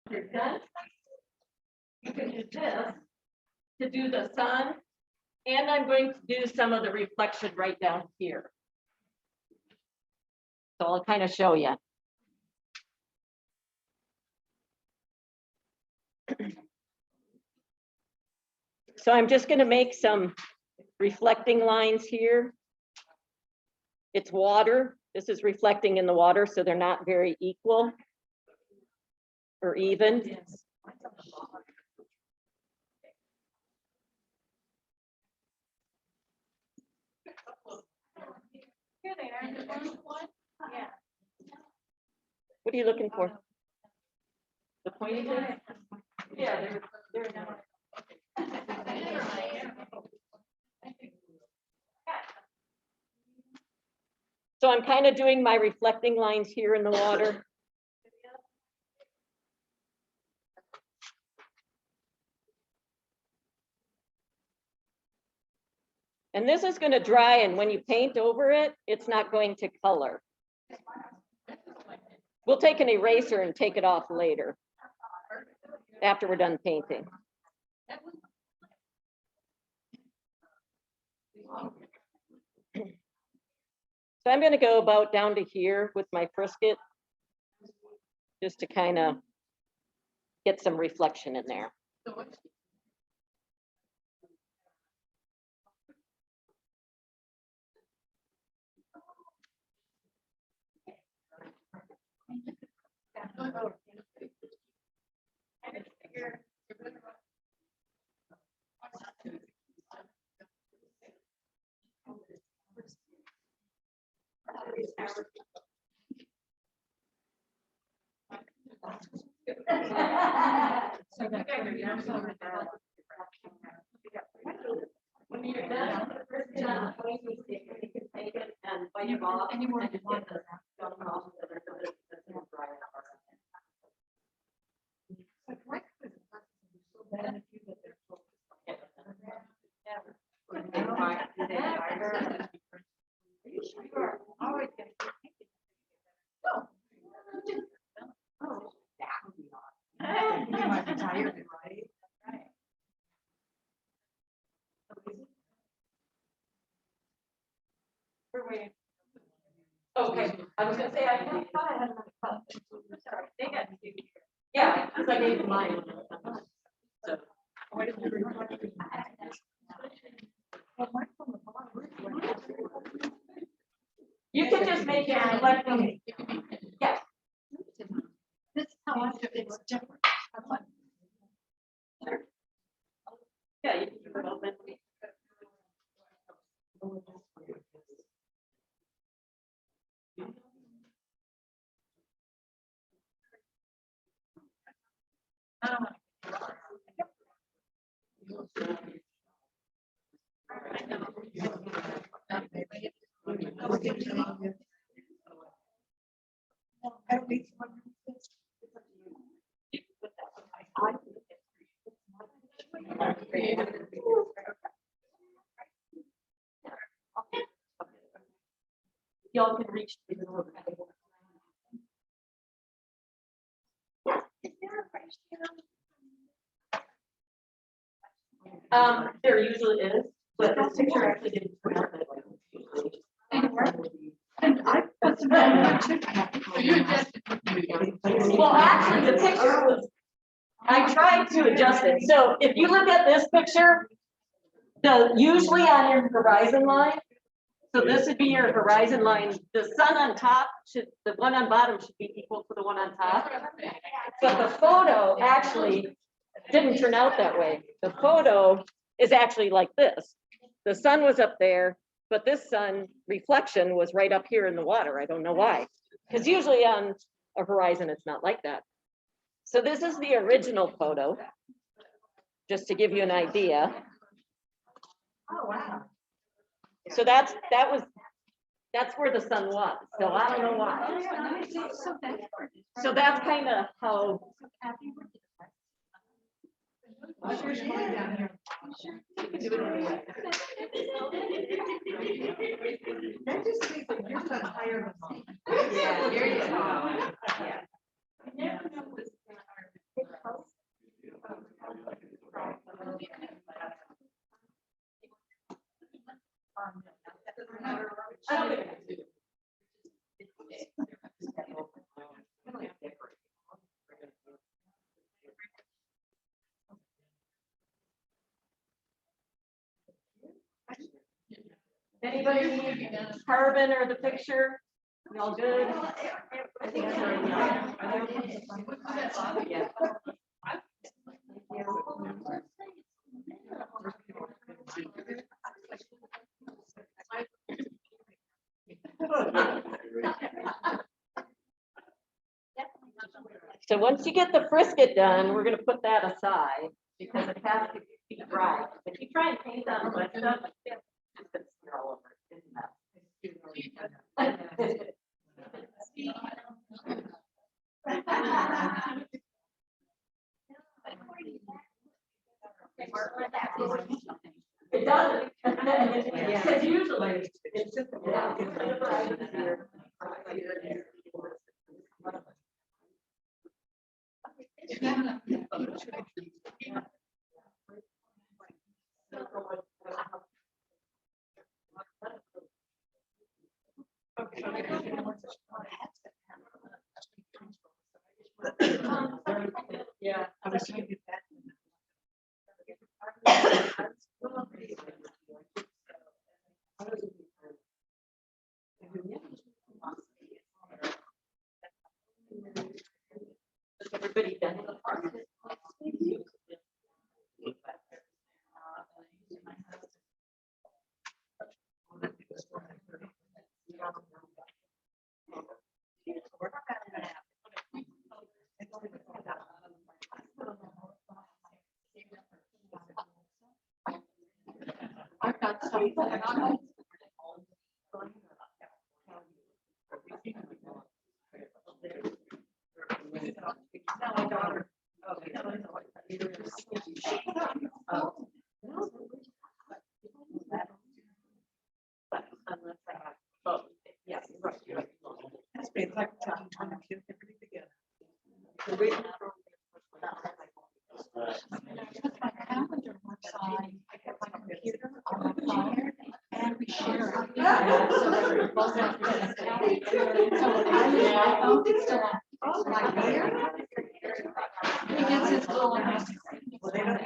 You're done. You can use this to do the sun, and I'm going to do some of the reflection right down here. So I'll kind of show you. So I'm just going to make some reflecting lines here. It's water. This is reflecting in the water, so they're not very equal or even. Here they are. The first one. Yeah. What are you looking for? The pointy thing? Yeah, they're not. So I'm kind of doing my reflecting lines here in the water. And this is going to dry, and when you paint over it, it's not going to color. We'll take an eraser and take it off later, after we're done painting. So I'm going to go about down to here with my frisket, just to kind of get some reflection in there. When you're done, you can take it and bite it off. Anyone who wants to You might be tired, right? We're waiting. Okay, I was gonna say, I thought I had another cup. Sorry, they got to do. Yeah, because I gave mine. So. You can just make it reflecting. Yeah. This is how I do it. It's different. Sure. Yeah, you can keep it open. Y'all can reach. There usually is, but this picture actually didn't turn out that way. Well, actually, the picture was, I tried to adjust it. So if you look at this picture, usually on your horizon line, so this would be your horizon line, the sun on top the one on bottom should be equal to the one on top. But the photo actually didn't turn out that way. The photo is actually like this. The sun was up there, but this sun reflection was right up here in the water. I don't know why. Because usually on a horizon, it's not like that. So this is the original photo, just to give you an idea. Oh, wow. So that's where the sun was. So I don't know why. So that's kind of how. That just means that you're not higher than mine. Yeah, here you go. I don't think anybody need carbon or the picture? Y'all good? I think yeah. So once you get the frisket done, we're gonna put that aside because it has to be dry. If you try and paint on wet stuff, it's gonna smear all over it. It's a mess. It does. Because usually it's just. Yeah. I was trying to get that. Everybody done? I've got some. That's been like trying to keep everything together. Put my calendar one side, I got my computer on my phone, and we share it. So that we both have to. So I use my phone, it's still on. It's like there. He gets his little. Well, they don't.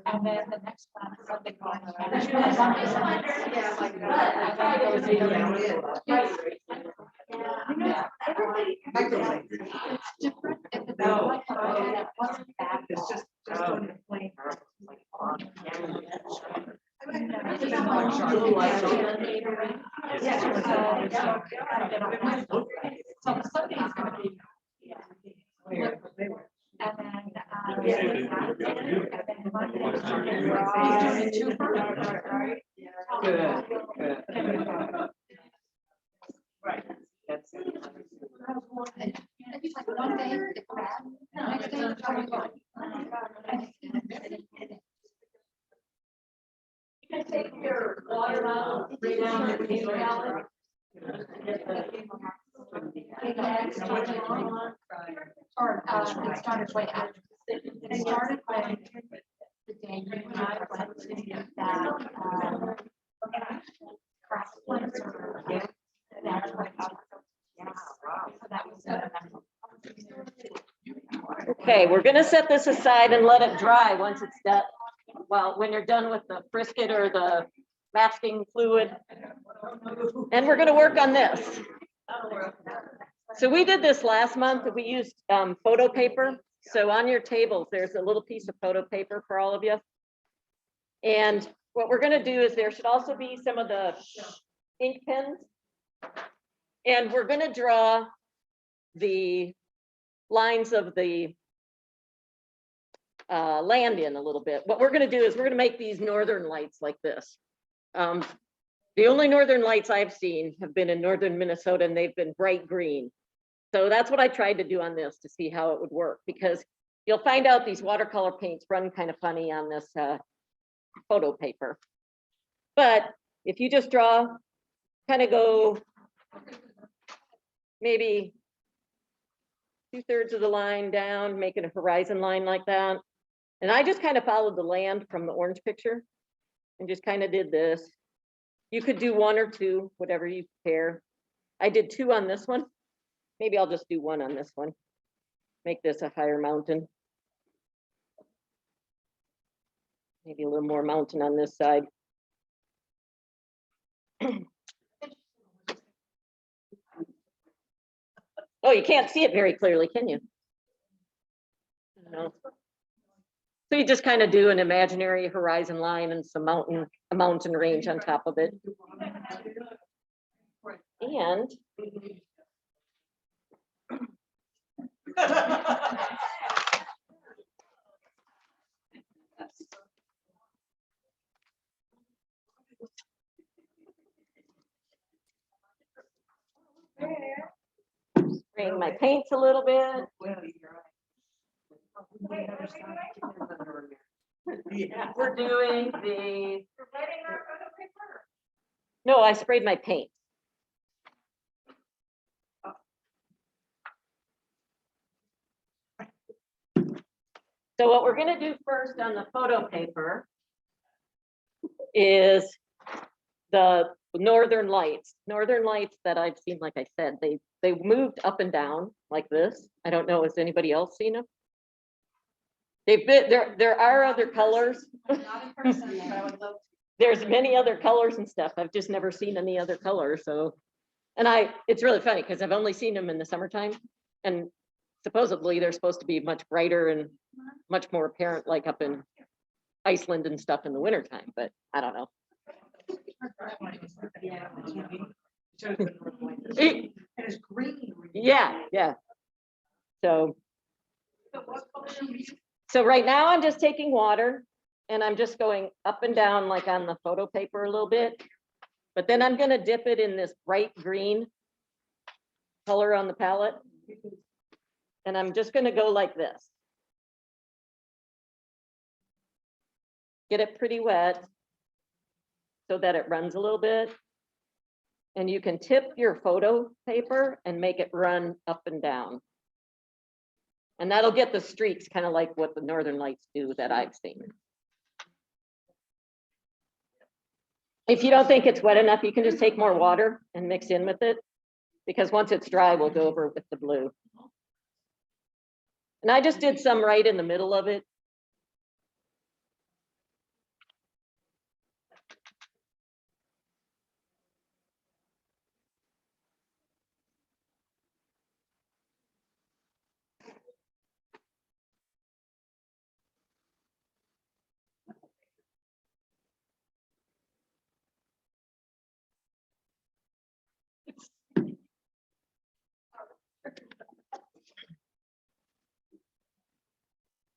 And then the next one, something called. It's different. It's just on the plane. So Sunday's gonna be. And then, Right. That's. It's like one day it's bad, the next day it's really good. You can take your water out, bring down your paper out. Or, it started way after. It started when the day you and I went to that, craft place or. That's what it was. So that was. Okay, we're gonna set this aside and let it dry once it's done. Well, when you're done with the frisket or the masking fluid. And we're gonna work on this. So we did this last month. We used photo paper. So on your tables, there's a little piece of photo paper for all of you. And what we're gonna do is there should also be some of the ink pens. And we're gonna draw the lines of the land in a little bit. What we're gonna do is we're gonna make these northern lights like this. The only northern lights I've seen have been in northern Minnesota, and they've been bright green. So that's what I tried to do on this to see how it would work, because You'll find out these watercolor paints run kind of funny on this photo paper. But if you just draw, kind of go maybe 2/3 of the line down, making a horizon line like that. And I just kind of followed the land from the orange picture and just kind of did this. You could do 1 or 2, whatever you care. I did 2 on this one. Maybe I'll just do 1 on this one. Make this a higher mountain. Maybe a little more mountain on this side. Oh, you can't see it very clearly, can you? No. So you just kind of do an imaginary horizon line and some mountain, a mountain range on top of it. And spraying my paints a little bit. We're doing the. No, I sprayed my paint. So what we're going to do first on the photo paper is the northern lights. Northern lights that I've seen, like I said, they moved up and down like this. I don't know, has anybody else seen them? They've been there are other colors. There's many other colors and stuff. I've just never seen any other color. So, and it's really funny because I've only seen them in the summertime, and supposedly they're supposed to be much brighter and much more apparent, like up in Iceland and stuff in the wintertime, but I don't know. It's green. Yeah. So right now I'm just taking water and I'm just going up and down like on the photo paper a little bit, but then I'm going to dip it in this bright green color on the palette. And I'm just going to go like this. Get it pretty wet so that it runs a little bit. And you can tip your photo paper and make it run up and down. And that'll get the streaks kind of like what the Northern Lights do that I've seen. If you don't think it's wet enough, you can just take more water and mix in with it, because once it's dry, we'll go over with the blue. And I just did some right in the middle of it.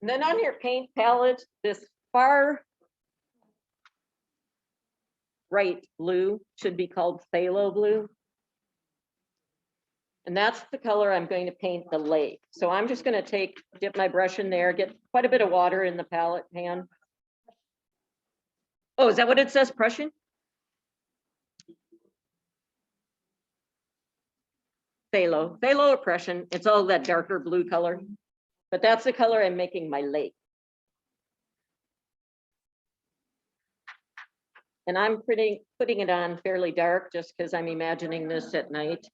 And then on your paint palette, this far right blue should be called phthalo blue. And that's the color I'm going to paint the lake. So I'm just going to dip my brush in there, get quite a bit of water in the palette pan. Oh, is that what it says, Prussian? Phthalo or Prussian. It's all that darker blue color. But that's the color I'm making my lake. And I'm putting it on fairly dark just because I'm imagining this at night.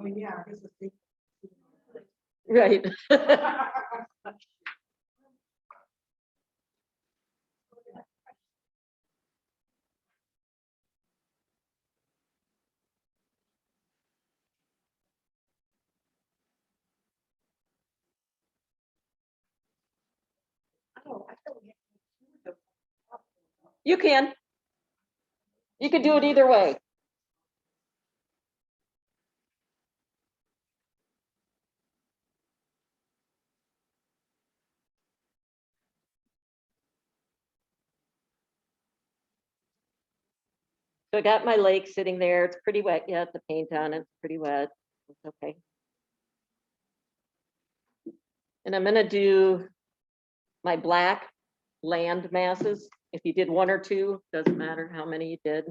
Oh, yeah. Right. You can. You could do it either way. So I got my lake sitting there. It's pretty wet yet. The paint on it's pretty wet. It's okay. And I'm gonna do my black land masses. If you did one or two, doesn't matter how many you did.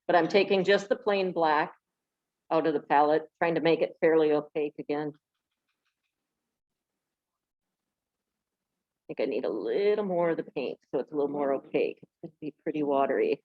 But I'm taking just the plain black out of the palette, trying to make it fairly opaque again. I think I need a little more of the paint, so it's a little more opaque. It's gonna be pretty watery.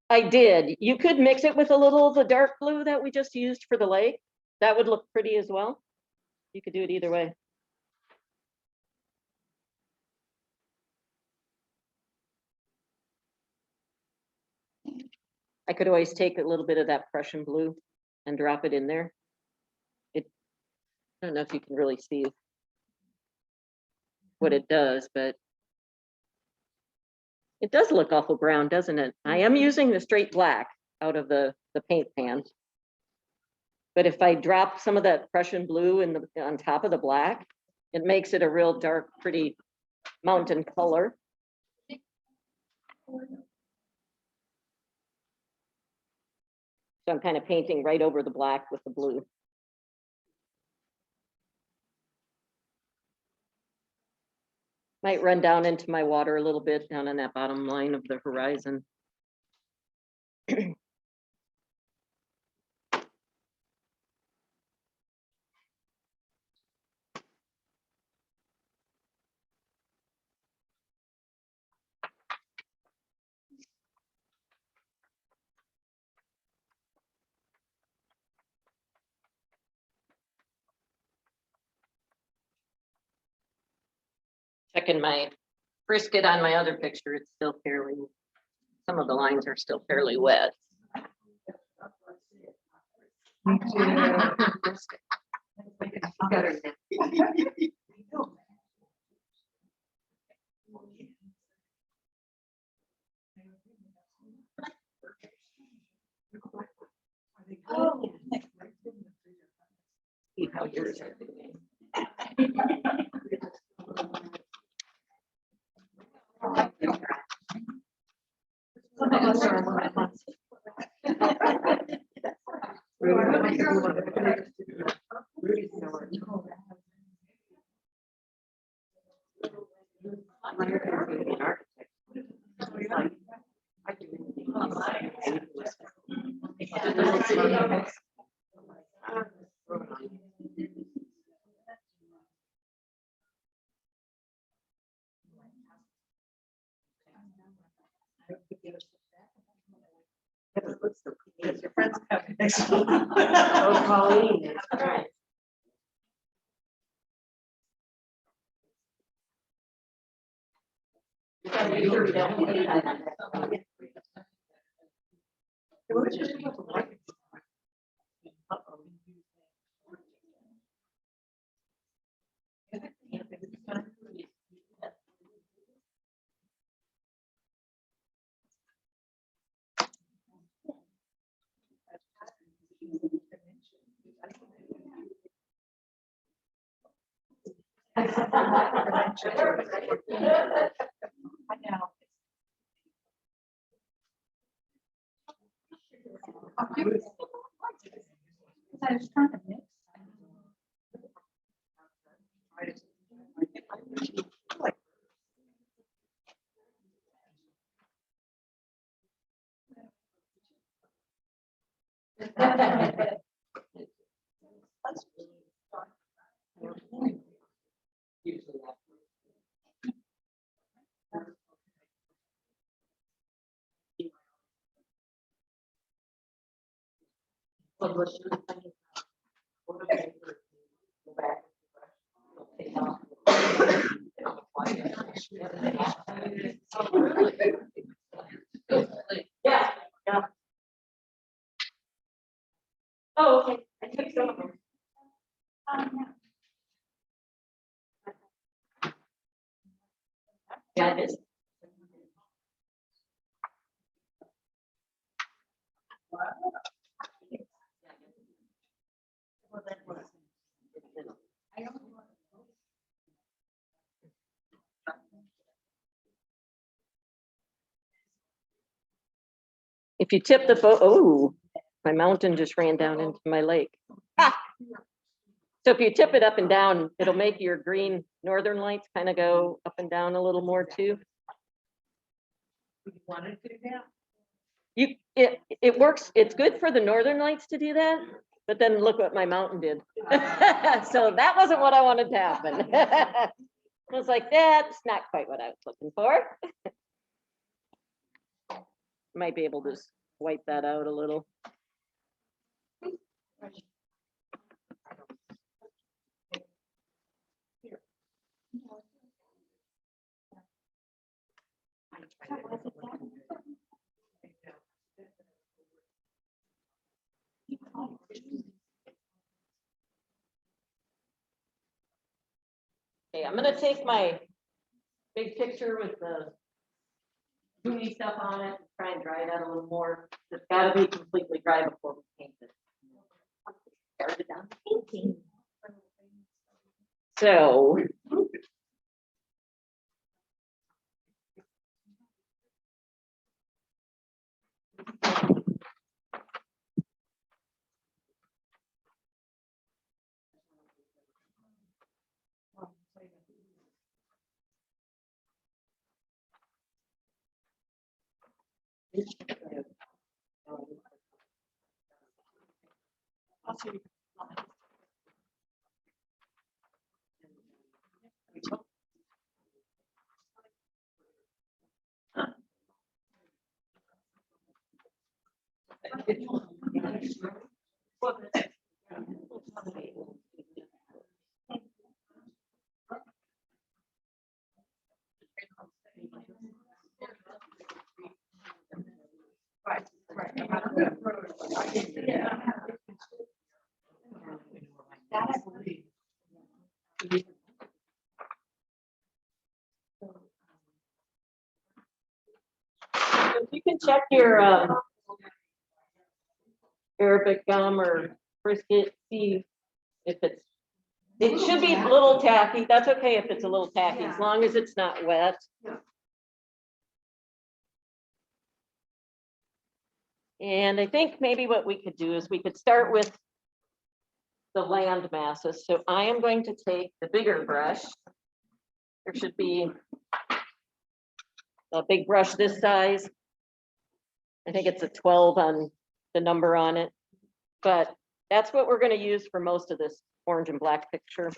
I did. You could mix it with a little of the dark blue that we just used for the lake. That would look pretty as well. You could do it either way. I could always take a little bit of that Prussian blue and drop it in there. I don't know if you can really see what it does, but it does look awful brown, doesn't it? I am using the straight black out of the paint pan. But if I drop some of that Prussian blue on top of the black, it makes it a real dark, pretty mountain color. So I'm kind of painting right over the black with the blue. Might run down into my water a little bit down on that bottom line of the horizon. Checking my brisket on my other picture, it's still fairly, some of the lines are still fairly wet. See how yours are doing. Some of us are a little clumsy. Your friends come next week. Oh, Colleen. I know. I was trying to mix. Yeah. Yeah. Oh, okay. I took some of them. Yeah, it is. If you tip the photo, oh, my mountain just ran down into my lake. Ah. So if you tip it up and down, it'll make your green northern lights kind of go up and down a little more too. It works, it's good for the northern lights to do that, but then look what my mountain did. So that wasn't what I wanted to happen. I was like, that's not quite what I was looking for. Might be able to just wipe that out a little. Okay, I'm gonna take my big picture with the gooey stuff on it, and try and dry that a little more. It's gotta be completely dry before we paint it. Started on painting. So. You can check your Arabic gum or brisket, see if it should be a little tacky. That's okay if it's a little tacky, as long as it's not wet. And I think maybe what we could do is we could start with the land masses. So I am going to take the bigger brush. There should be a big brush this size. I think it's a 12 on the number on it, but that's what we're going to use for most of this orange and black picture.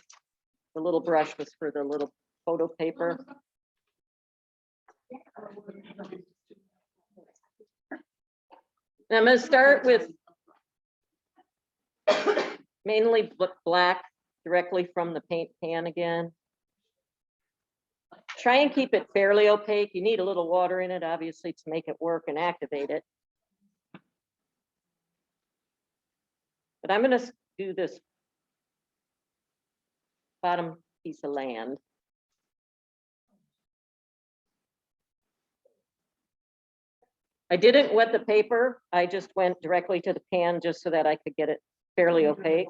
The little brush was for the little photo paper. And I'm going to start with mainly black directly from the paint pan again. Try and keep it fairly opaque. You need a little water in it, obviously, to make it work and activate it. But I'm going to do this bottom piece of land. I didn't wet the paper. I just went directly to the pan just so that I could get it fairly opaque.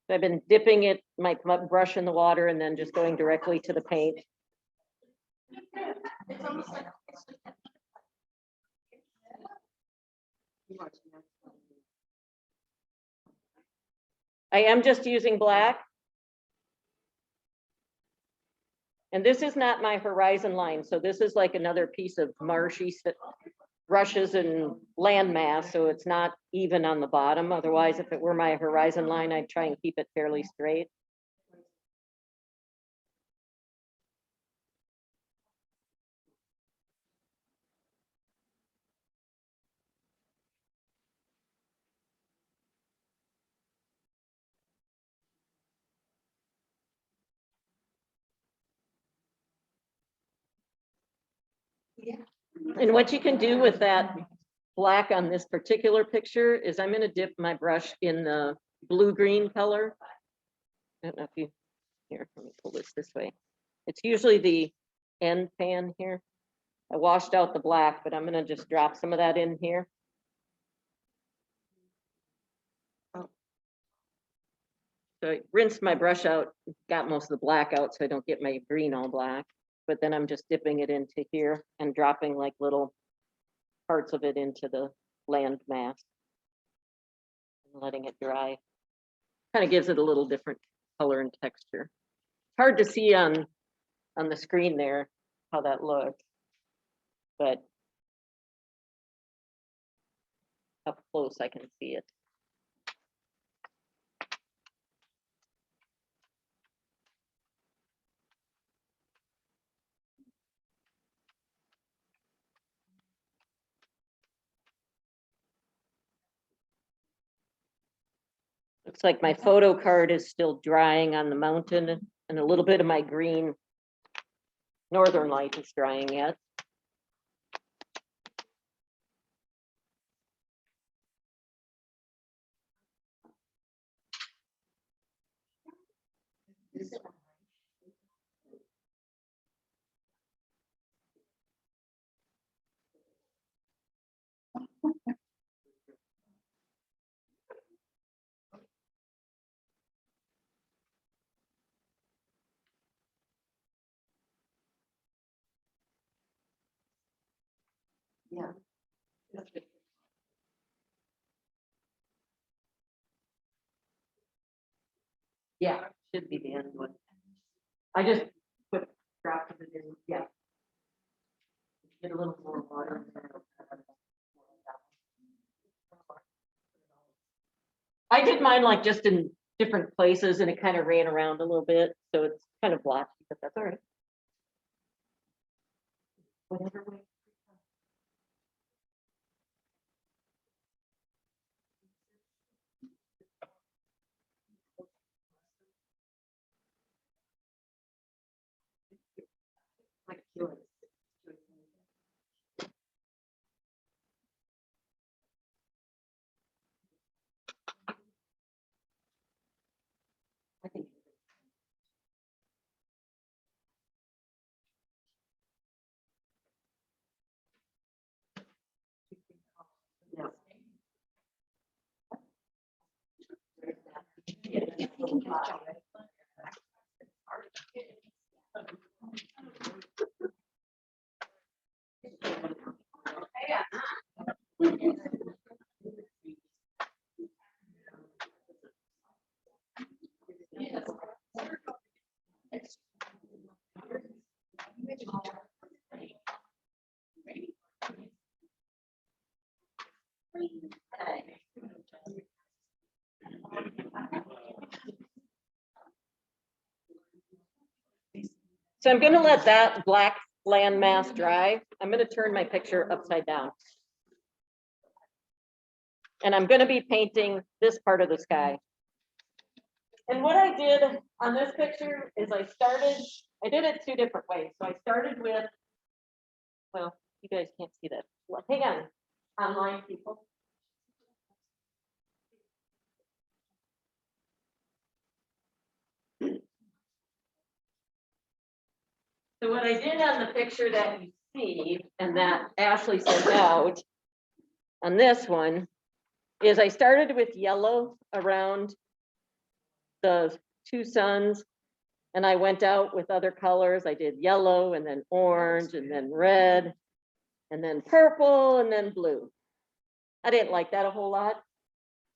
I've been dipping it, my brush in the water and then just going directly to the paint. I am just using black. And this is not my horizon line. So this is like another piece of marshy brushes and landmass. So it's not even on the bottom. Otherwise, if it were my horizon line, I'd try and keep it fairly straight. And what you can do with that black on this particular picture is I'm going to dip my brush in the blue-green color. I don't know if you, here, let me pull this way. It's usually the end pan here. I washed out the black, but I'm gonna just drop some of that in here. So I rinsed my brush out, got most of the black out so I don't get my green all black. But then I'm just dipping it into here and dropping like little parts of it into the land mass. And letting it dry. Kind of gives it a little different color and texture. Hard to see on the screen there how that looks, but up close I can see it. Looks like my photo card is still drying on the mountain, and a little bit of my green northern light is drying yet. Yeah. Yeah, should be the end one. I just put dropped it in, yeah. Get a little more water in there. I did mine like just in different places and it kind of ran around a little bit, so it's kind of blotchy, but that's all right. Whatever way. Like yours. I think. Yeah. So I'm going to let that black land mass dry. I'm going to turn my picture upside down. And I'm going to be painting this part of the sky. And what I did on this picture is I did it two different ways. So I started with, well, you guys can't see that. Well, hang on, online people. So what I did on the picture that you see and that Ashley sent out on this one is I started with yellow around the two suns and I went out with other colors. I did yellow and then orange and then red and then purple and then blue. I didn't like that a whole lot.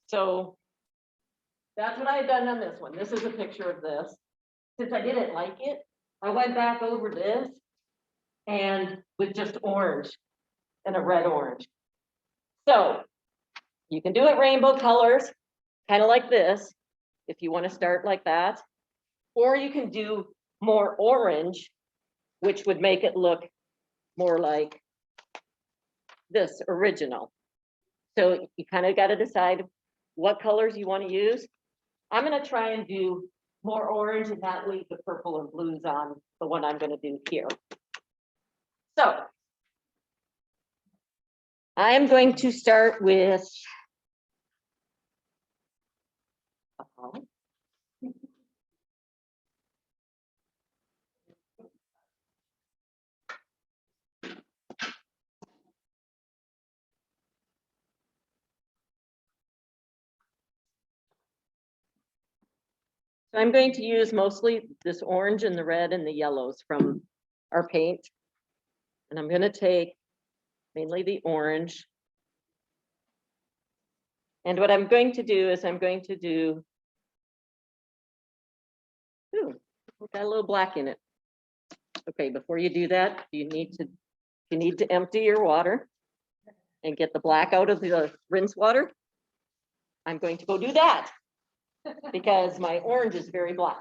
So that's what I had done on this one. This is a picture of this. Since I didn't like it, I went back over this and with just orange and a red orange. So you can do it rainbow colors, kind of like this, if you want to start like that, or you can do more orange, which would make it look more like this original. So you kind of got to decide what colors you want to use. I'm going to try and do more orange and not leave the purple and blues on the one I'm going to do here. So I'm going to start with So I'm going to use mostly this orange and the red and the yellows from our paint. And I'm going to take mainly the orange. And what I'm going to do is I'm going to do, ooh, got a little black in it. Okay, before you do that, you need to empty your water and get the black out of the rinse water. I'm going to go do that because my orange is very black.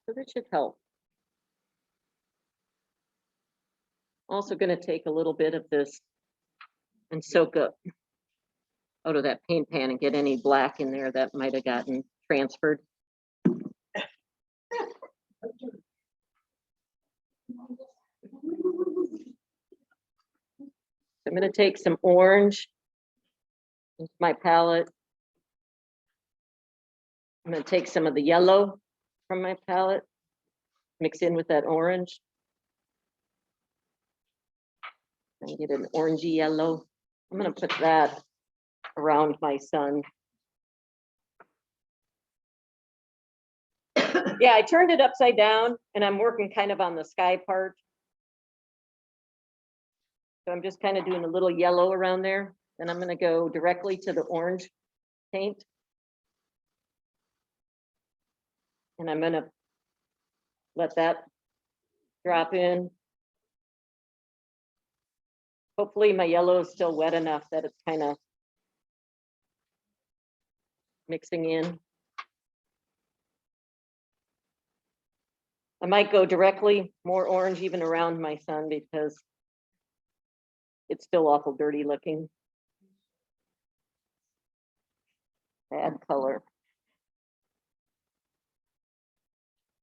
So this should help. Also going to take a little bit of this and soak up out of that paint pan and get any black in there that might have gotten transferred. I'm going to take some orange into my palette. I'm going to take some of the yellow from my palette, mix in with that orange. And get an orangey yellow. I'm going to put that around my sun. Yeah, I turned it upside down and I'm working kind of on the sky part. So I'm just kind of doing a little yellow around there. Then I'm going to go directly to the orange paint. And I'm going to let that drop in. Hopefully my yellow is still wet enough that it's kind of mixing in. I might go directly more orange even around my sun because it's still awful dirty looking. Bad color.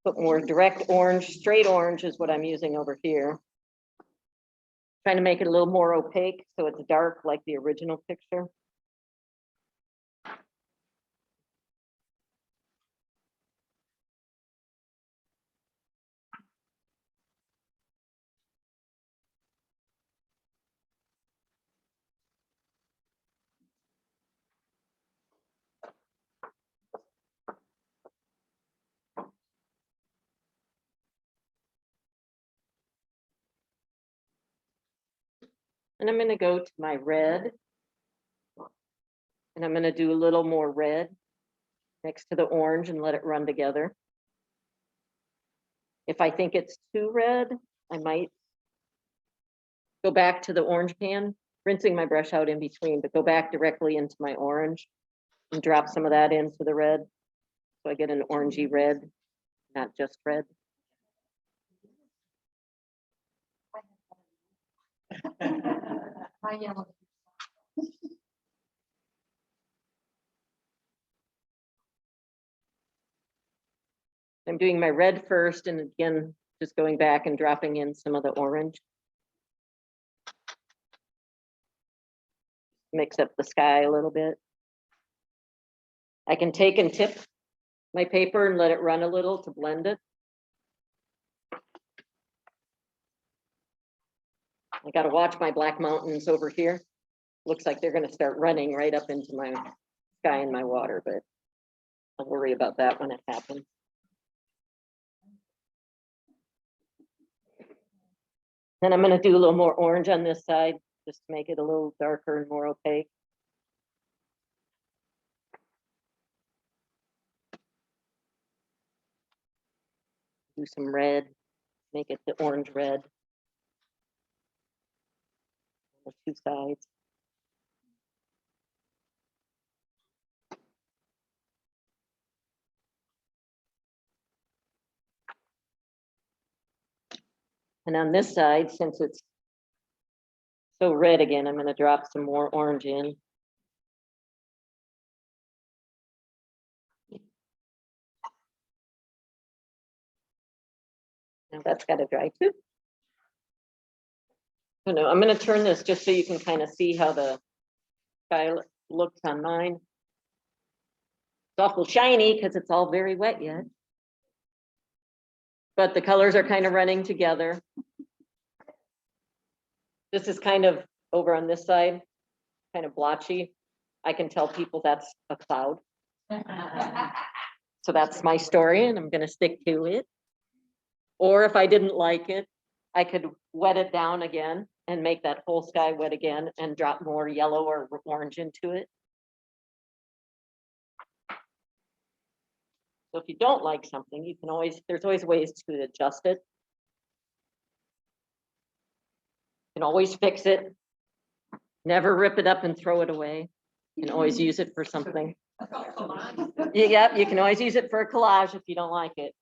Put more direct orange, straight orange is what I'm using over here. Trying to make it a little more opaque so it's dark like the original picture. And I'm going to go to my red. And I'm going to do a little more red next to the orange and let it run together. If I think it's too red, I might go back to the orange pan, rinsing my brush out in between, but go back directly into my orange and drop some of that into the red. So I get an orangey red, not just red. My yellow. I'm doing my red first and again, just going back and dropping in some of the orange. Mix up the sky a little bit. I can take and tip my paper and let it run a little to blend it. I got to watch my black mountains over here. Looks like they're going to start running right up into my sky and my water, but I'll worry about that when it happens. Then I'm going to do a little more orange on this side, just to make it a little darker and more opaque. Do some red, make it the orange red. The two sides. And on this side, since it's so red again, I'm going to drop some more orange in. Now that's got to dry too. Oh no, I'm going to turn this just so you can kind of see how the sky looks on mine. It's awful shiny because it's all very wet yet. But the colors are kind of running together. This is kind of over on this side, kind of blotchy. I can tell people that's a cloud. So that's my story and I'm going to stick to it. Or if I didn't like it, I could wet it down again and make that whole sky wet again and drop more yellow or orange into it. So if you don't like something, you can always, there's always ways to adjust it. You can always fix it. Never rip it up and throw it away. You can always use it for something. Yeah, you can always use it for a collage if you don't like it.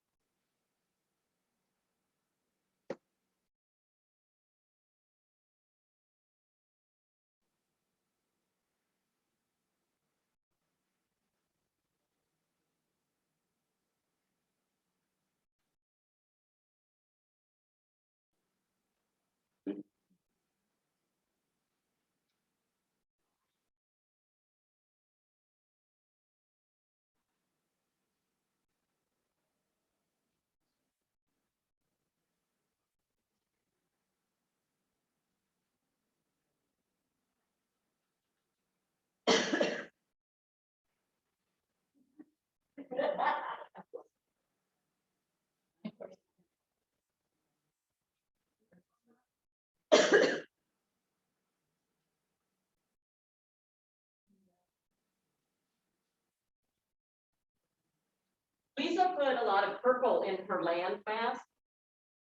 Lisa put a lot of purple in her land mask.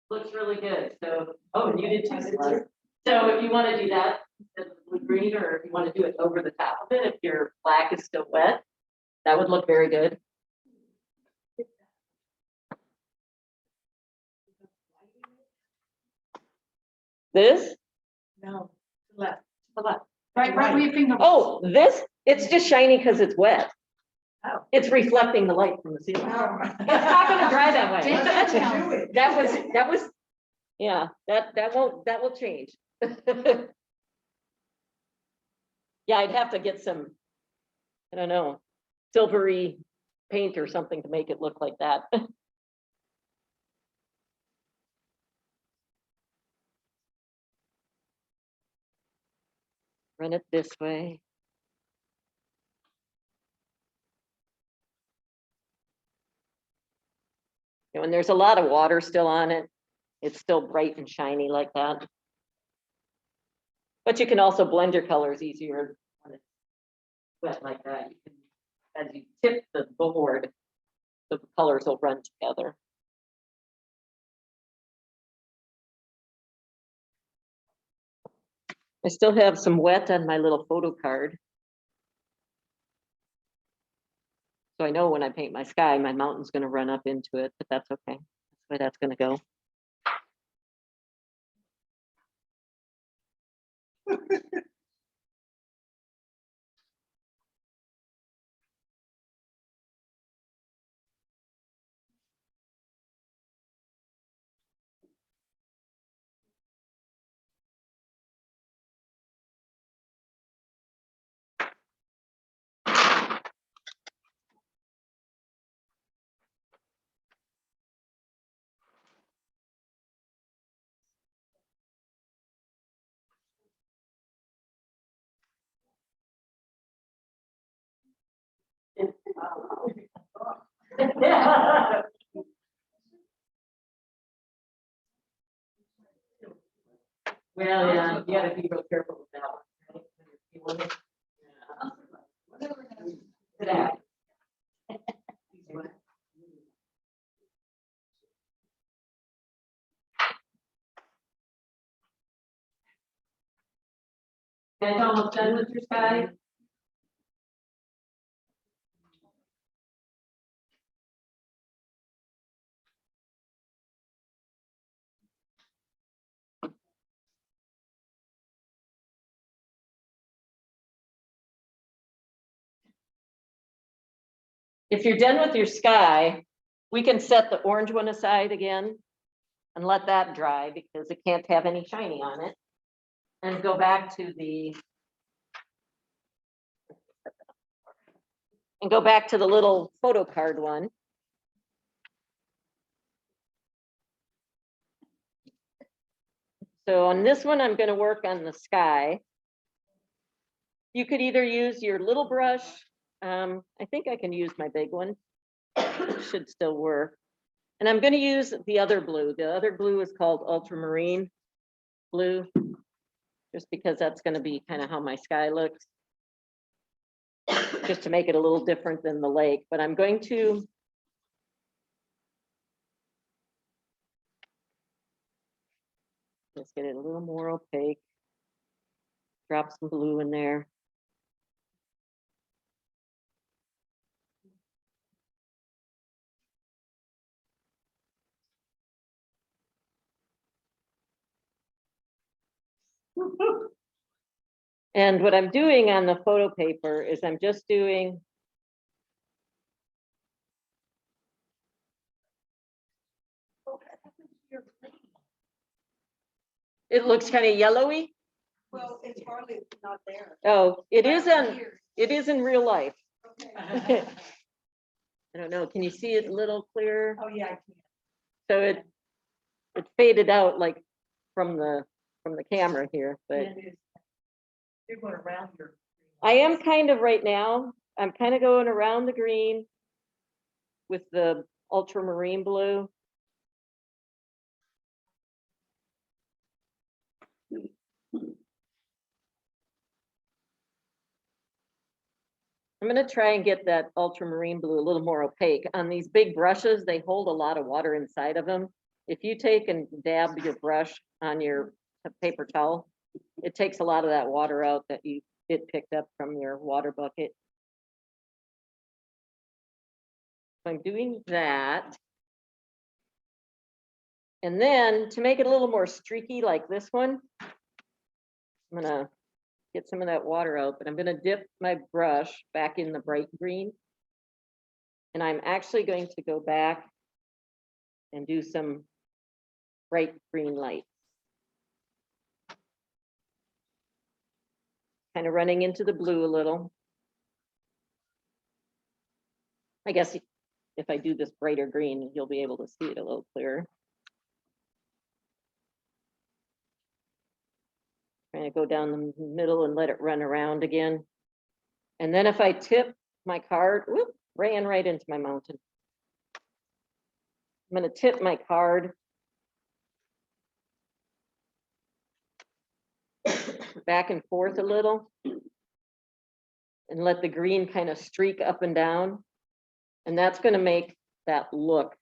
Looks really good. So, oh, and you did too. Celeste. So if you want to do that instead of blue green, or if you want to do it over the top of it, if your black is still wet, that would look very good. This? No, left, left. Right where your finger. Oh, this, it's just shiny because it's wet. Oh. It's reflecting the light from the ceiling. It's not gonna dry that way. That was, yeah, that will change. Yeah, I'd have to get some, I don't know, silvery paint or something to make it look like that. Run it this way. And there's a lot of water still on it. It's still bright and shiny like that. But you can also blend your colors easier when it's wet like that. You can, as you tip the board, the colors will run together. I still have some wet on my little photo card. So I know when I paint my sky, my mountain's going to run up into it, but that's okay. That's where that's going to go. Well, yeah, you gotta be real careful with that one, right? Yeah. Guys almost done with your sky? If you're done with your sky, we can set the orange one aside again. and let that dry because it can't have any shiny on it. And go back to the little photo card one. So on this one, I'm going to work on the sky. You could either use your little brush. I think I can use my big one. It should still work. And I'm going to use the other blue. The other blue is called Ultramarine Blue, just because that's going to be kind of how my sky looks. Just to make it a little different than the lake, but I'm going to let's get it a little more opaque. Drop some blue in there. And what I'm doing on the photo paper is I'm just doing it looks kind of yellowy. Well, it's hardly not there. Oh, it is in real life. Okay. I don't know. Can you see it a little clearer? Oh, yeah, I can. So it faded out like from the camera here, but And you're going around your. I am kind of right now. I'm kind of going around the green with the ultramarine blue. I'm going to try and get that ultramarine blue a little more opaque. On these big brushes, they hold a lot of water inside of them. If you take and dab your brush on your paper towel, it takes a lot of that water out that it picked up from your water bucket. So I'm doing that. And then to make it a little more streaky like this one, I'm gonna get some of that water out, but I'm gonna dip my brush back in the bright green. And I'm actually going to go back and do some bright green light. Kind of running into the blue a little. I guess if I do this brighter green, you'll be able to see it a little clearer. Trying to go down the middle and let it run around again. And then if I tip my card, whoop, ran right into my mountain. I'm going to tip my card back and forth a little and let the green kind of streak up and down. And that's going to make that look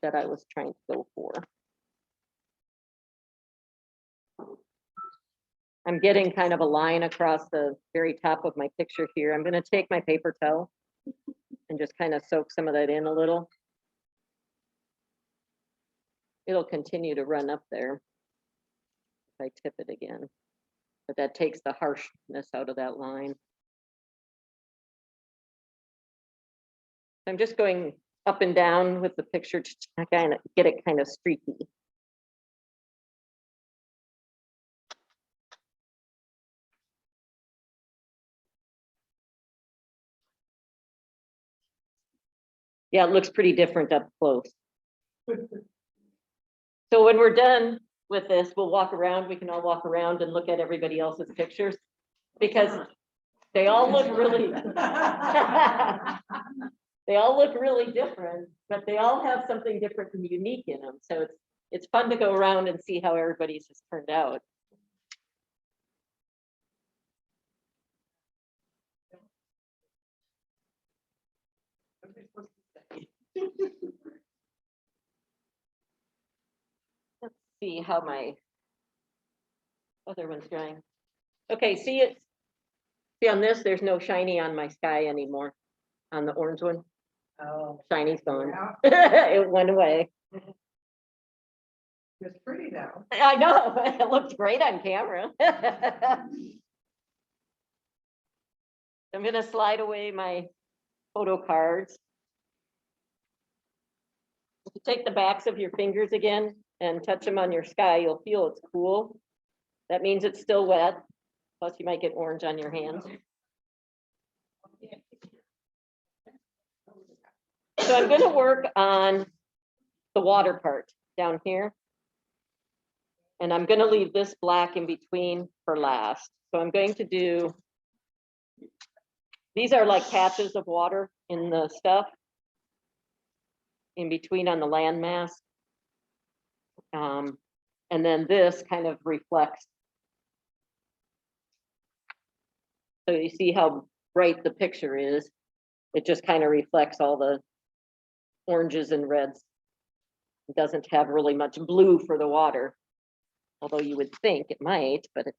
that I was trying to go for. I'm getting kind of a line across the very top of my picture here. I'm going to take my paper towel and just kind of soak some of that in a little. It'll continue to run up there if I tip it again, but that takes the harshness out of that line. I'm just going up and down with the picture to kind of get it kind of streaky. Yeah, it looks pretty different up close. So when we're done with this, we'll walk around. We can all walk around and look at everybody else's pictures because they all look really, they all look really different, but they all have something different and unique in them. So it's fun to go around and see how everybody's has turned out. Let's see how my other one's drying. Okay, see it. See on this, there's no shiny on my sky anymore. On the orange one, Oh, shiny's gone. yeah. It went away. It's pretty though. I know, it looked great on camera. I'm gonna slide away my photo cards. you take the backs of your fingers again and touch them on your sky, you'll feel it's cool. That means it's still wet. Plus you might get orange on your hands. So I'm going to work on the water part down here. And I'm going to leave this black in between for last. So I'm going to do, these are like patches of water in the stuff in between on the landmass. And then this kind of reflects. So you see how bright the picture is. It just kind of reflects all the oranges and reds. It doesn't have really much blue for the water, although you would think it might, but it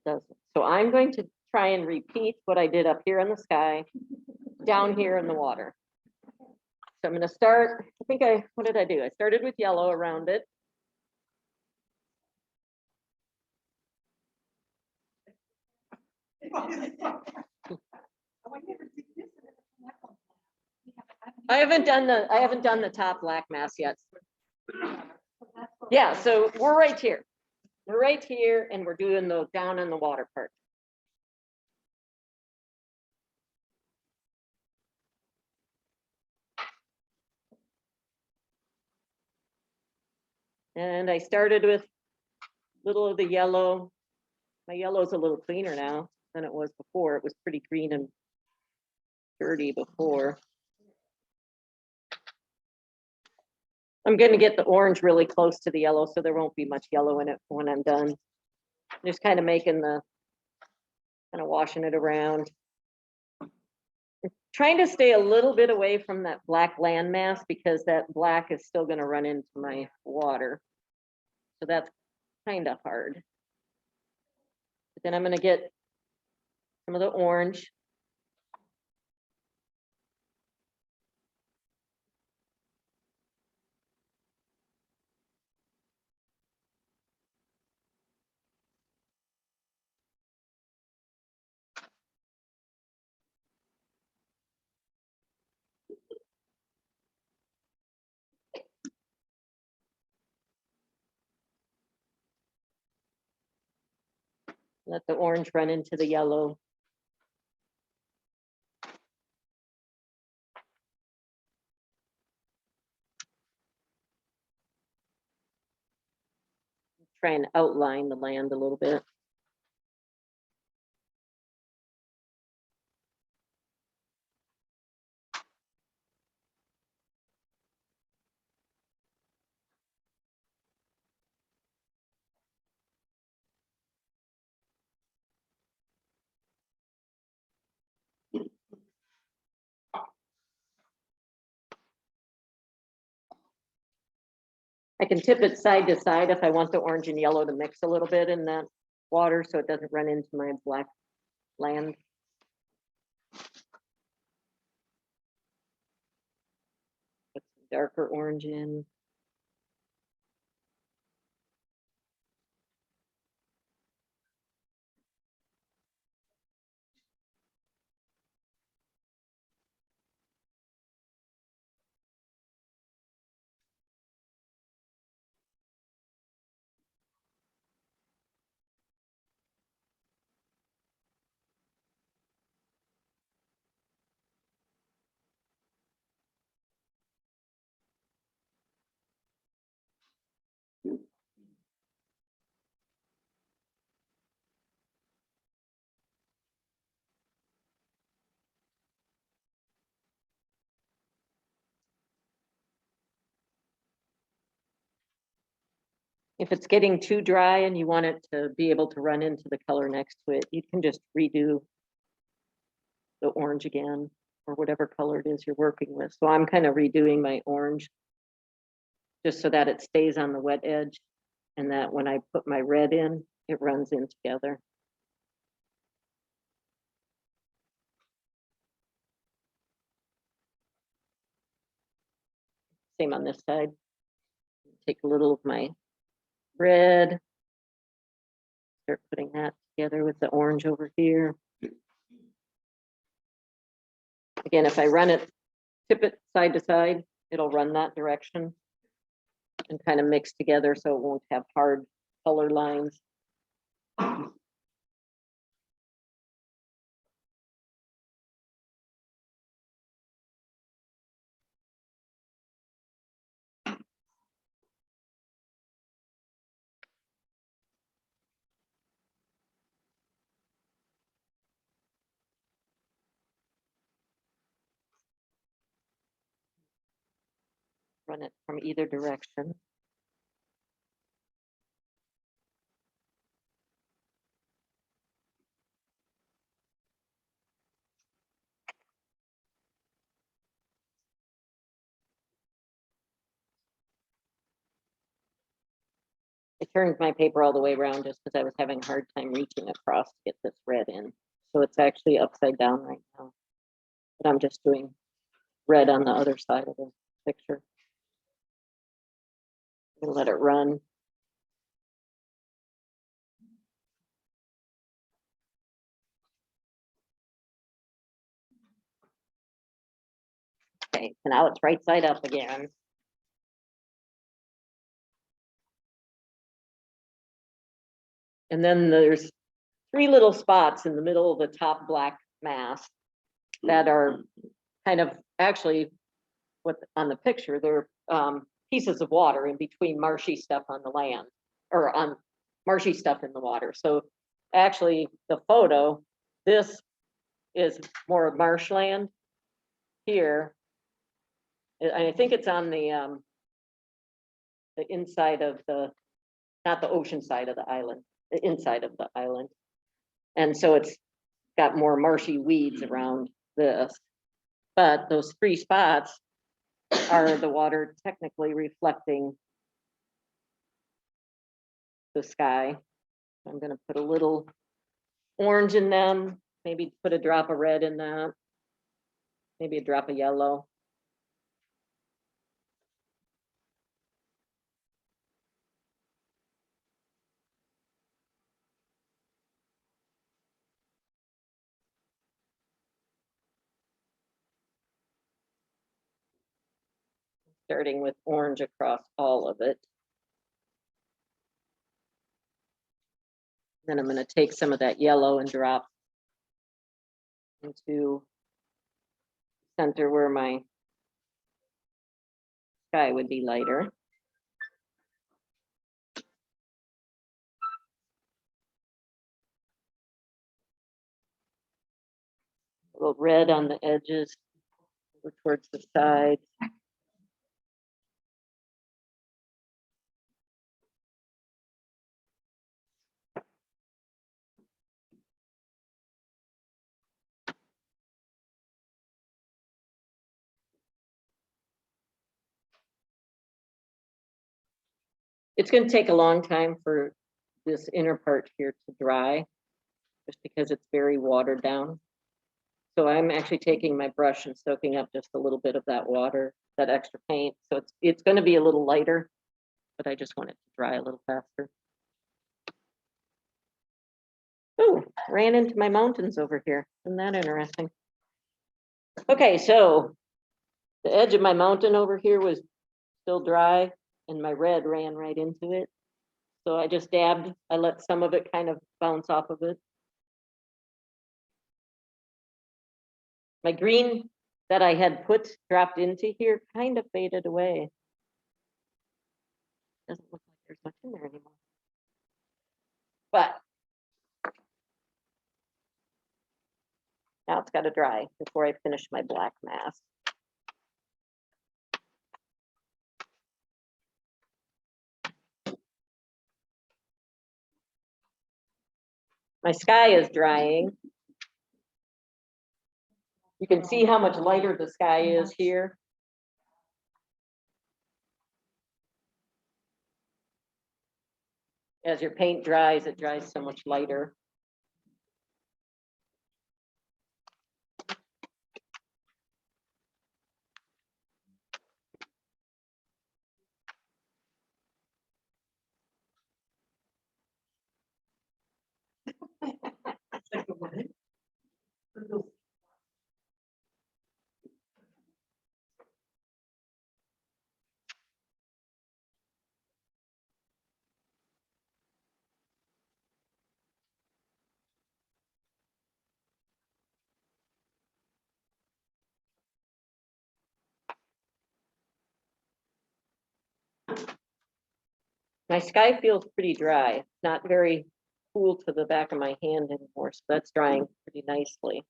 doesn't. So I'm going to try and repeat what I did up here in the sky, down here in the water. So I'm going to start, what did I do? I started with yellow around it. I haven't done the top black mass yet. Yeah, so we're right here. We're right here and we're doing the down in the water part. And I started with a little of the yellow. My yellow is a little cleaner now than it was before. It was pretty green and dirty before. I'm going to get the orange really close to the yellow so there won't be much yellow in it when I'm done. Just kind of making the, kind of washing it around. I'm trying to stay a little bit away from that black landmass because that black is still going to run into my water. So that's kind of hard. But then I'm going to get some of the orange. Let the orange run into the yellow. Try and outline the land a little bit. I can tip it side to side if I want the orange and yellow to mix a little bit in that water so it doesn't run into my black land. Put some darker orange in. If it's getting too dry and you want it to be able to run into the color next to it, you can just redo the orange again or whatever color it is you're working with. So I'm kind of redoing my orange just so that it stays on the wet edge and that when I put my red in, it runs in together. Same on this side. Take a little of my red, start putting that together with the orange over here. Again, if I run it, tip it side to side, it'll run that direction. and kind of mix together so it won't have hard color lines. Run it from either direction. I turned my paper all the way around just because I was having a hard time reaching across to get this red in. So it's actually upside down right now. But I'm just doing red on the other side of the picture. I'm gonna let it run. Okay, so now it's right side up again. And then there's 3 little spots in the middle of the top black mass that are kind of actually what on the picture, they're pieces of water in between marshy stuff on the land or on marshy stuff in the water. So actually the photo, this is more marshland here. I think it's on the inside of the, not the ocean side of the island, the inside of the island. And so it's got more marshy weeds around this. But those 3 spots are the water technically reflecting the sky. I'm going to put a little orange in them, maybe put a drop of red in that, maybe a drop of yellow. Starting with orange across all of it. Then I'm going to take some of that yellow and drop into center where my sky would be lighter. A little red on the edges, over towards the sides. It's going to take a long time for this inner part here to dry, just because it's very watered down. So I'm actually taking my brush and soaking up just a little bit of that water, that extra paint. So it's going to be a little lighter, but I just want it to dry a little faster. Oh, ran into my mountains over here. Isn't that interesting? Okay, so the edge of my mountain over here was still dry and my red ran right into it. So I just dabbed, I let some of it kind of bounce off of it. My green that I had dropped into here kind of faded away. Doesn't look like there's much in there anymore. But now it's got to dry before I finish my black mask. My sky is drying. You can see how much lighter the sky is here. As your paint dries, it dries so much lighter. My sky feels pretty dry, not very cool to the back of my hand anymore, so that's drying pretty nicely.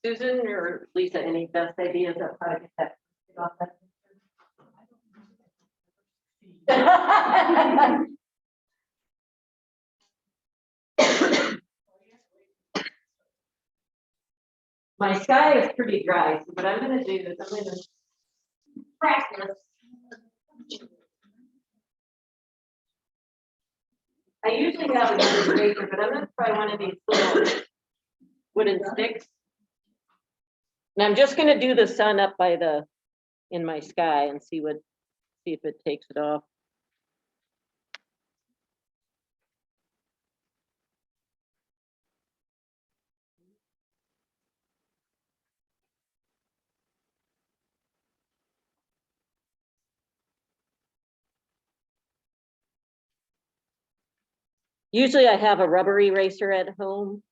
Susan or Lisa, any best ideas of how to get that off that? My sky is pretty dry, so what I'm gonna do is I'm gonna practice. I usually have a paper, but I'm gonna try one of these little wooden sticks. And I'm just gonna do the sun up by the, in my sky and see if it takes it off. Usually I have a rubber eraser at home.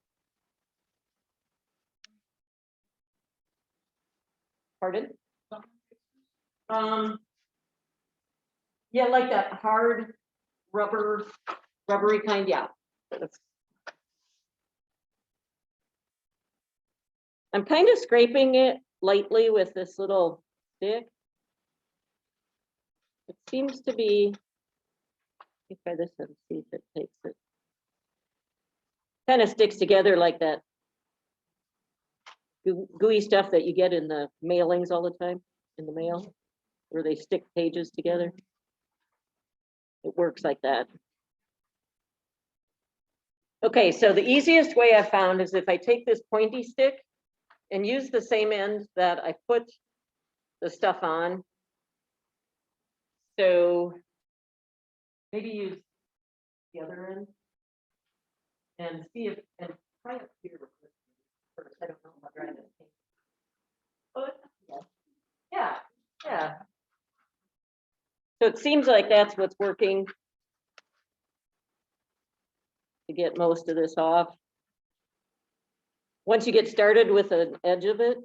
Pardon? Yeah, like that hard rubbery kind, yeah. I'm kind of scraping it lightly with this little stick. It seems to be, let me try this and see if it takes it. Kind of sticks together like that gooey stuff that you get in the mailings all the time, in the mail, where they stick pages together. It works like that. Okay, so the easiest way I found is if I take this pointy stick and use the same end that I put the stuff on. So maybe use the other end and see if, and try it here first. I don't know how dry that is. But yeah, yeah. So it seems like that's what's working to get most of this off. Once you get started with an edge of it,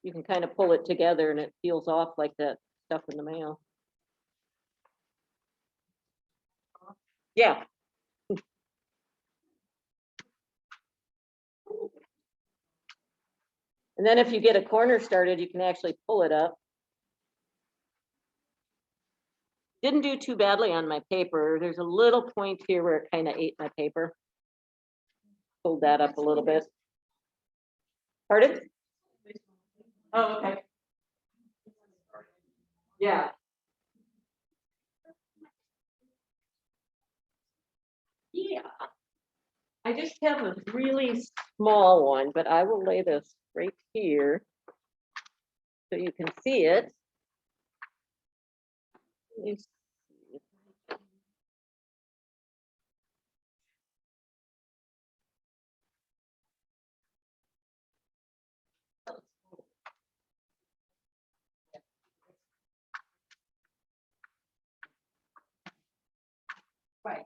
you can kind of pull it together and it peels off like that stuff in the mail. Yeah. And then if you get a corner started, you can actually pull it up. Didn't do too badly on my paper. There's a little point here where it kind of ate my paper. Pulled that up a little bit. Pardon? Oh, okay. Yeah. Yeah. I just have a really small one, but I will lay this right here so you can see it. Let me see. Right.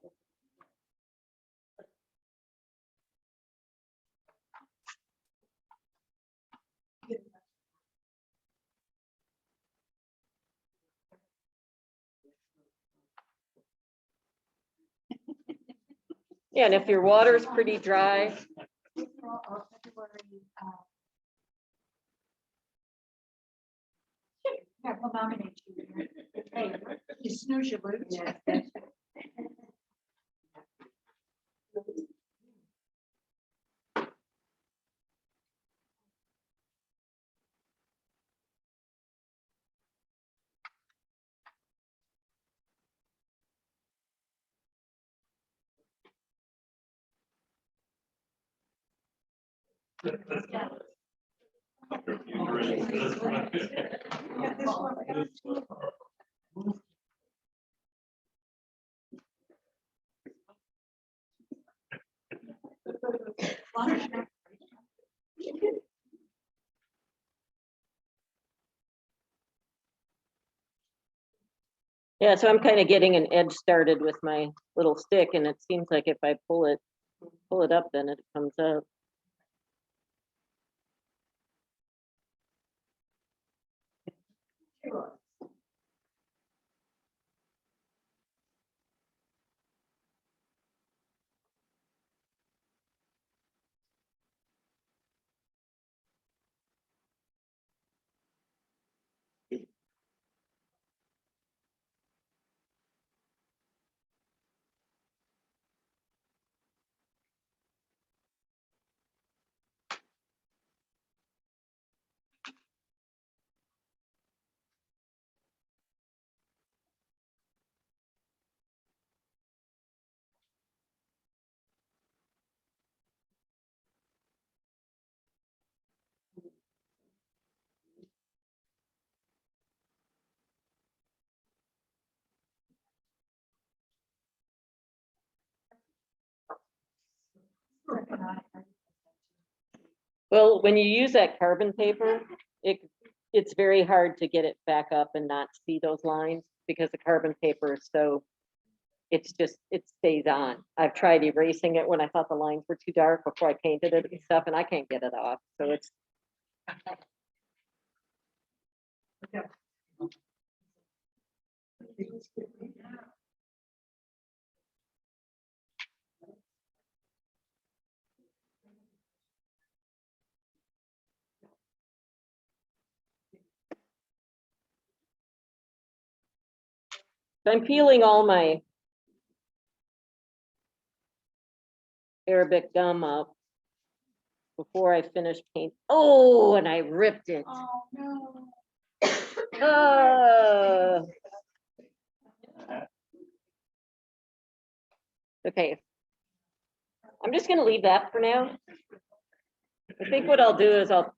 Yeah, and if your water's pretty dry. Yeah, we'll nominate you. Hey, you snooze your boots. Yeah, so I'm kind of getting an edge started with my little stick, and it seems like if I pull it up, then it comes up. Well, when you use that carbon paper, it's very hard to get it back up and not see those lines because the carbon paper is so, it stays on. I've tried erasing it when I thought the lines were too dark before I painted it and stuff, and I can't get it off. So it's. I'm peeling all my Arabic gum up before I finish paint. Oh, and I ripped it. Oh, no. Okay. I'm just gonna leave that for now. I think what I'll do is I'll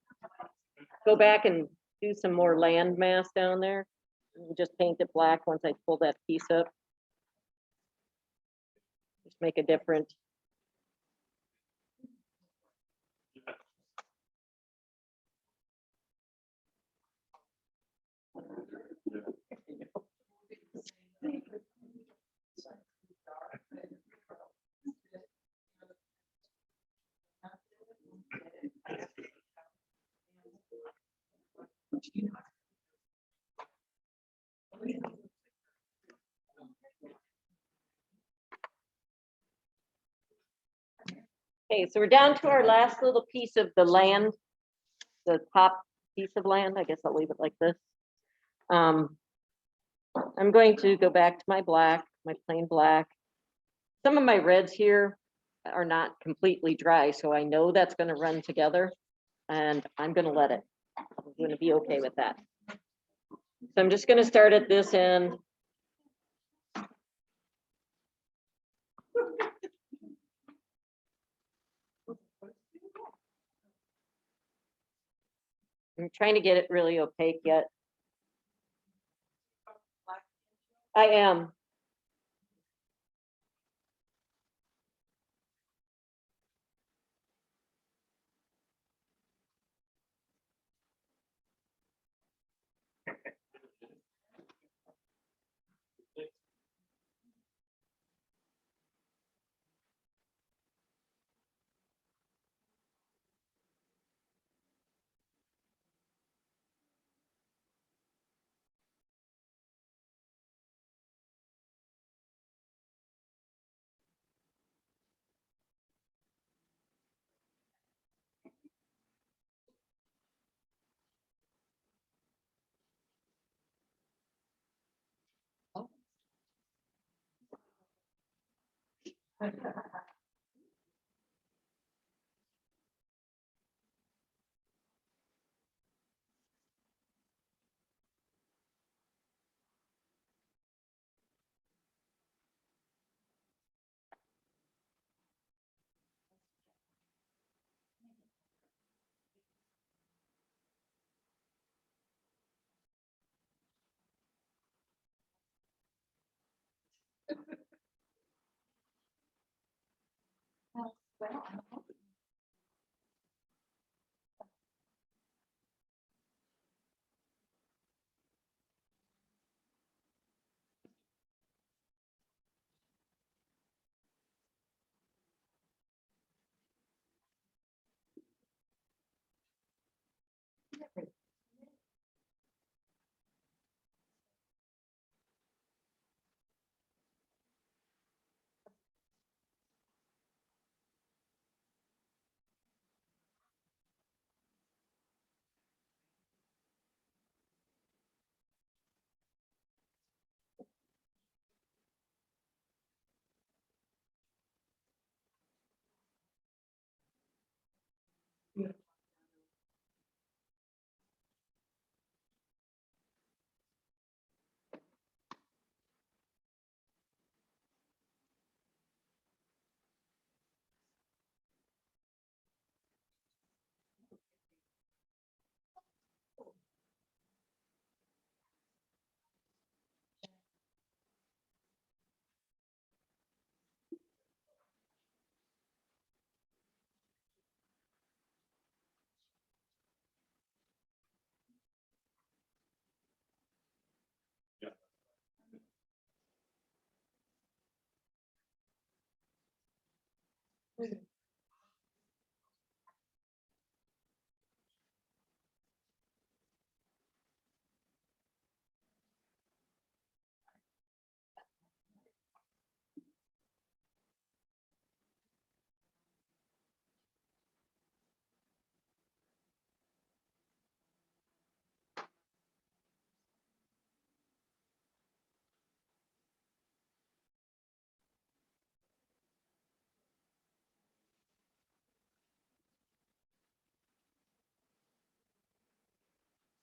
go back and do some more land mass down there. And just paint it black once I pull that piece up. Just make a different. Okay, so we're down to our last little piece of the land, the top piece of land. I guess I'll leave it like this. I'm going to go back to my black, my plain black. Some of my reds here are not completely dry, so I know that's going to run together, and I'm going to let it. I'm going to be okay with that. So I'm just going to start at this end. I'm trying to get it really opaque yet. I am.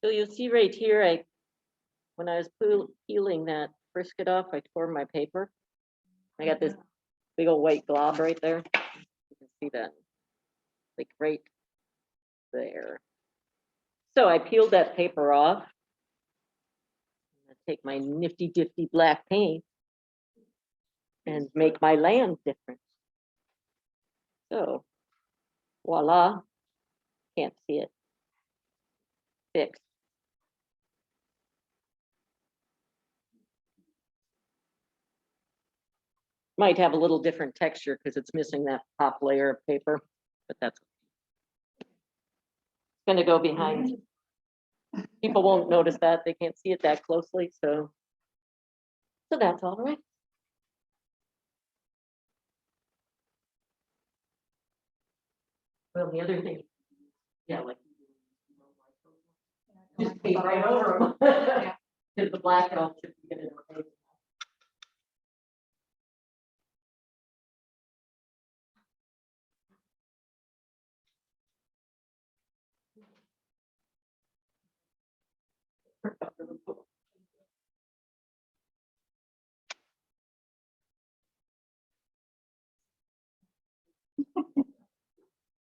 So you'll see right here, when I was peeling that brisket off, I tore my paper. I got this big old white glob right there. You can see that, like right there. So I peeled that paper off. I take my nifty difty black paint and make my land different. So voila, can't see it. Fixed. Might have a little different texture because it's missing that top layer of paper, but that's gonna go behind. People won't notice that, they can't see it that closely, so that's all right. Well, the other thing, yeah, like just paint right over them. Because the black all should get in the face.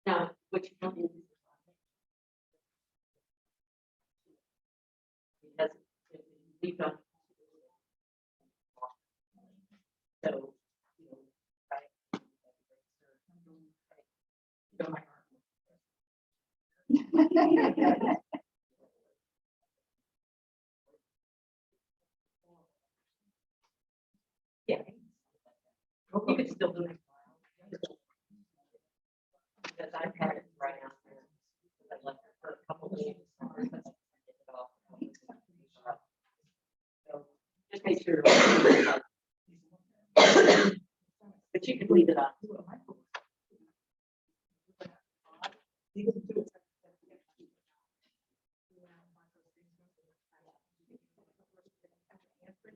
Now, which one is because if we don't. So, you know, yeah. You could still do it. Because I've had it right out there. I left it for a couple of days. So just make sure. But you can leave it on.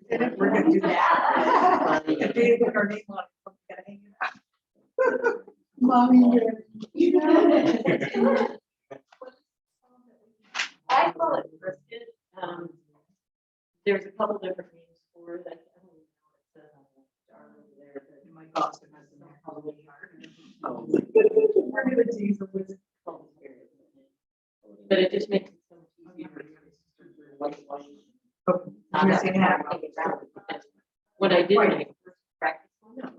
We're gonna do that. If they put our name on it, we gotta hang it up. Mommy. I call it brisket. There's a couple different names for it. I don't know what it says on the jar over there, but In my costume, that's in there. probably hard. We're gonna do the wizard. But it just makes it so much easier. Not You're having saying to that. take it down. When I did my first practice one,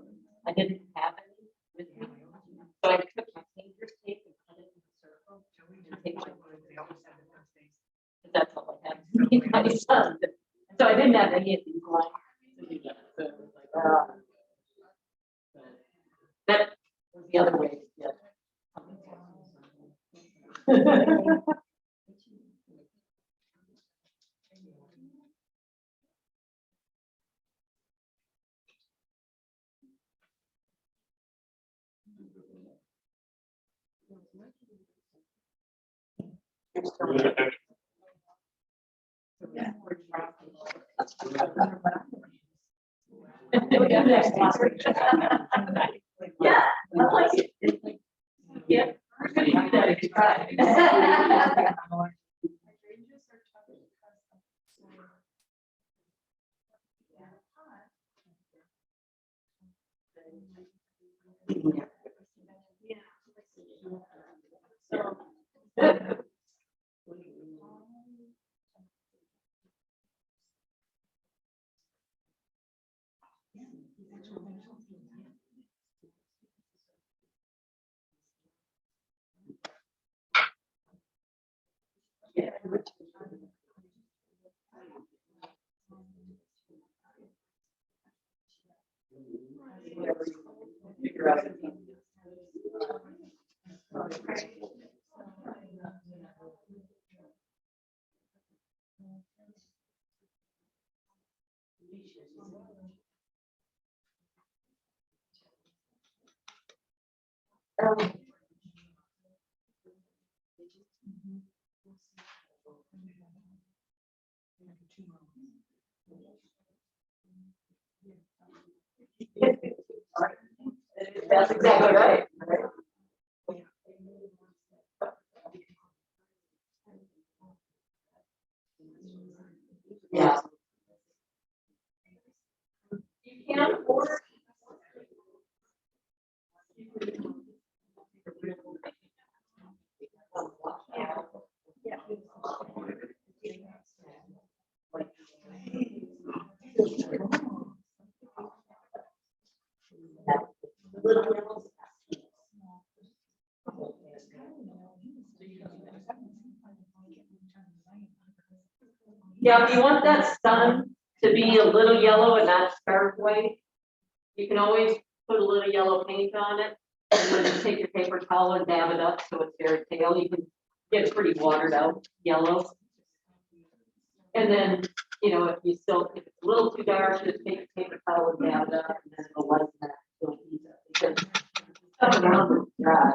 I didn't have any with me. So I took my painter's tape and cut it in a circle. And take my that's all I had. to make my son. So I didn't have any of these lines. to do that. So it was like, that was the other way. Yeah. Yeah, I like it. Yeah. we're gonna do that if you try. Figure out. That's exactly right. Yeah, if you want that sun to be a little yellow and not stark white, you can always put a little yellow paint on it. And then just take your paper towel and dab it up so it's very pale. You can get pretty watered out yellow. And then, you know, if it's a little too dark, just take your paper towel and dab it up and then it'll lighten that. Because stuff around is dry.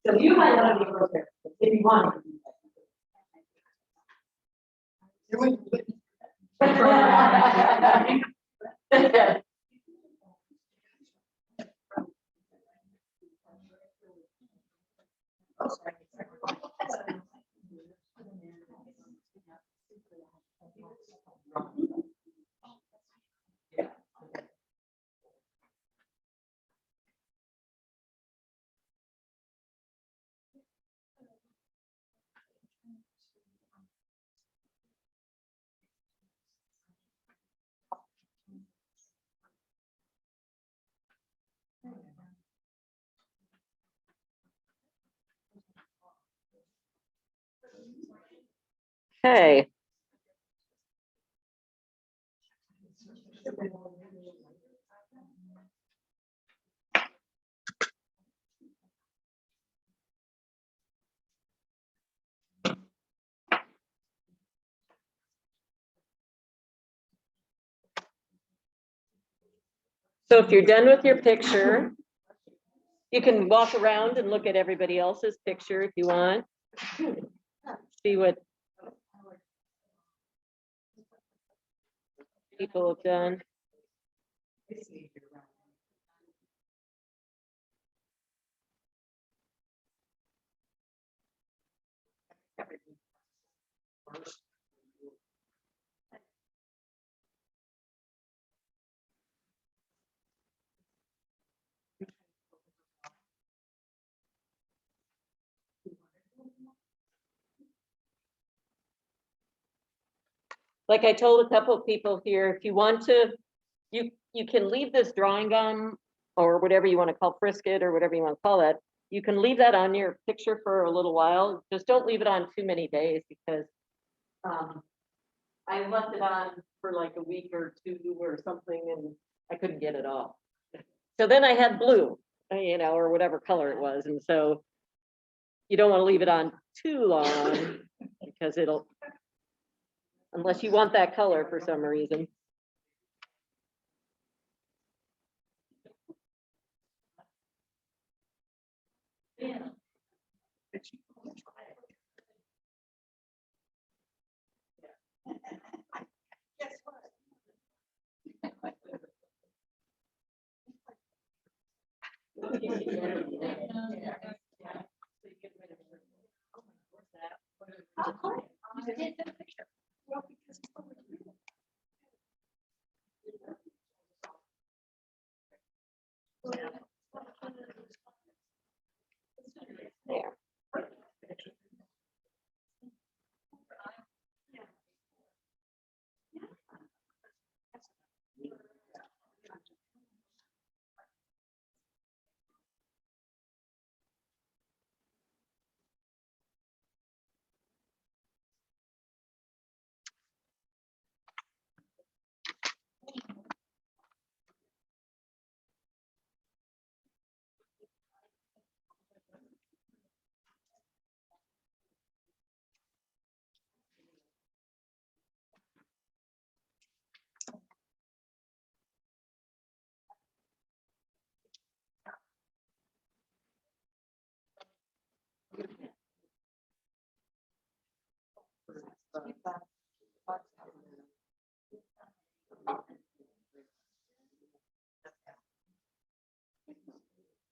So you might want to be there if you want to. Okay. So if you're done with your picture, you can walk around and look at everybody else's picture if you want. See what people have done. Like I told a couple of people here, if you want to, you can leave this drawing on or whatever you want to call frisket or whatever you want to call it. You can leave that on your picture for a little while. Just don't leave it on too many days because I left it on for like a week or two or something and I couldn't get it off. So then I had blue, you know, or whatever color it was. And so you don't want to leave it on too long because it'll, unless you want that color for some reason. There.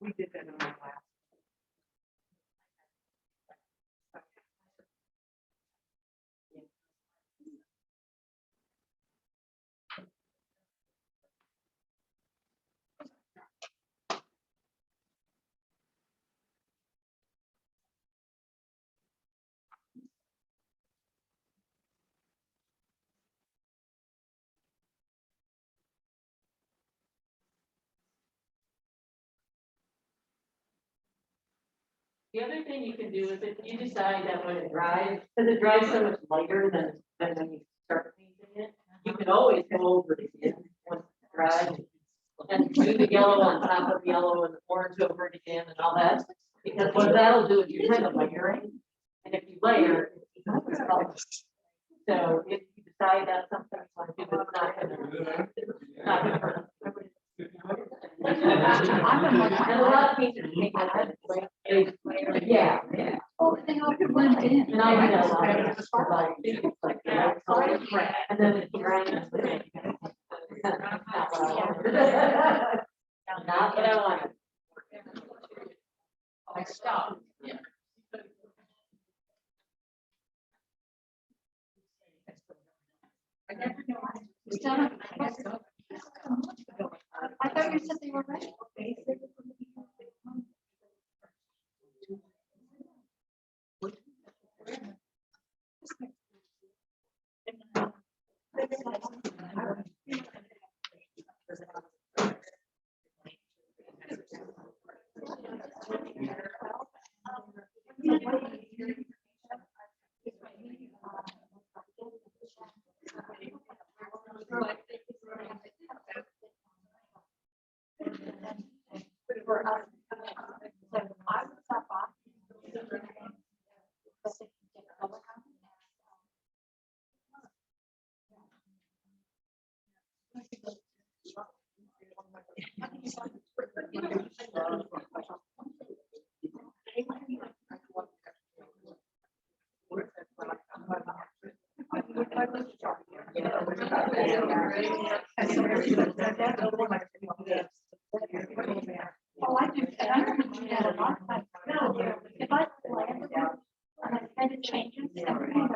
We did that on our last. The other thing you can do is if you decide that when it dries, because it dries so much lighter than when you start painting it, you can always go over it again once it's dry. And do the yellow on top of yellow and the orange over it again and all that. Because what that'll do is you kind of layering. And if you layer, it's so if you decide that's something you want to do, it's not gonna hurt. And a lot of painters make that. Yeah, yeah. Oh, they all could blend in. And I do that a lot. It's like that. And then it's drying. Not what I wanted. I stopped. Yeah. I never knew. I thought you said they were ready. Oh, I do. And I don't do that a lot. No, if I land it out, and I kind of changes. So I don't know.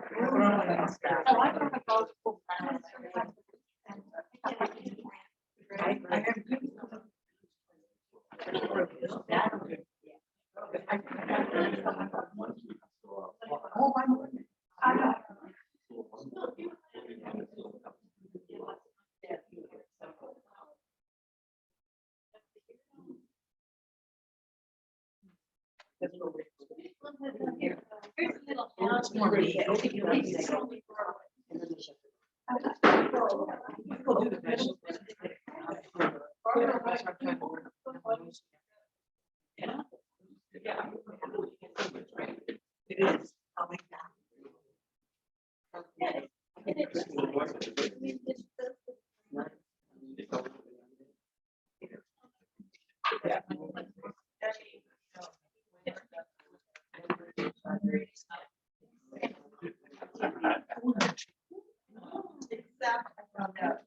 It is. I'll make that. Except I found out